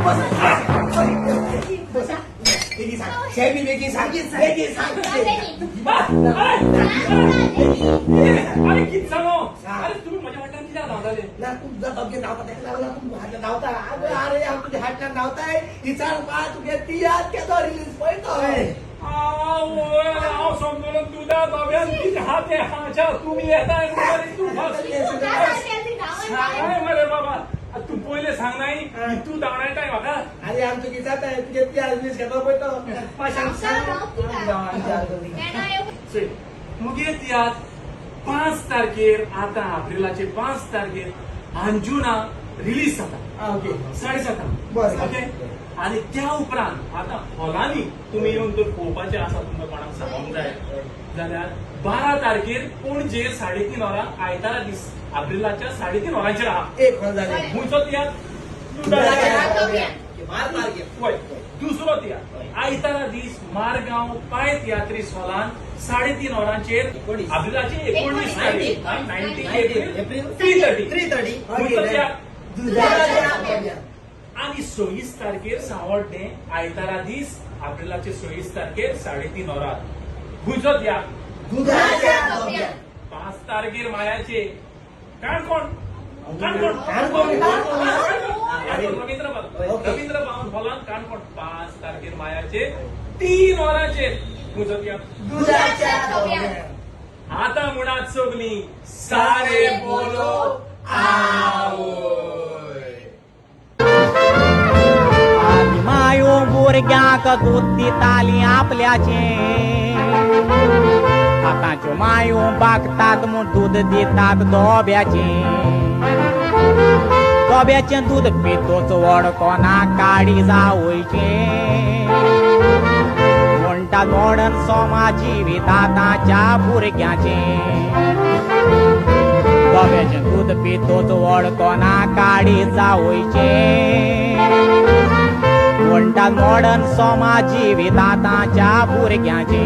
अरे किती सांगू अरे तुम्ही माझ्या वाटण किती धावताले ना तुमचा डबके धावता अरे तुझे हात धावताय हिचा पा तुझे ती याद केदो रिलीज पळतो समजून तुझ्या बाब्यान किती हात आहे हाच्या तुम्ही येताय तू सांगाय मरे बाबा तू पहिले सांग नाही तू धावणार काय बघा अरे आमचं की जात आहे तुझे ती रिलीज केदो पळतो मग येत यात 5 तारखेर आता एप्रिलाचे 5 तारखेर अंजुना रिलीज जाता ओके 7:30 ओके आणि त्या उपरांत आता हॉलांनी तुम्ही येऊन तर पळोवपाचे आसा तुमकां कोणाक सांगूंक जाय जाल्यार 12 तारखेर पणजे 3:30 वरां आयतारा दीस एप्रिलाच्या 3:30 वरांचेर आहा एक हॉल झाले खुंयचो तियात्र होय दुसरो तियात्र आयतारा दीस मारगांव पाय तियात्रीस हॉलान 3:30 वरांचेर एप्रिलाची 19 तारीख 19 एप्रिल 3:30 खुंयचो तियात्र आणि 26 तारखेर सांवड्डे आयतारा दीस एप्रिलाचे 26 तारखेर 3:30 वरार खुंयचो तियात्र 5 तारखेर मायाचे काणकोण रवींद्र भवन हॉलान काणकोण 5 तारखेर मायाचे 3 वरांचेर खुंयचो तियात्र आता मुळात सगळी सारे बोलो मायो भुरग्यांक दूध दिताली आपल्याचे आतांच्यो मायो बागतात म्हूण दूध दितात दोब्याचे दोब्याचें दूध पितोच व्हड कोणा काडी जावयचे म्हणटात मॉडर्न समाज जिवीत आतांच्या भुरग्याचे दोब्याचें दूध पितोच व्हड कोणा काडी जावयचे म्हणटात मॉडर्न समाज जिवीत आतांच्या भुरग्याचे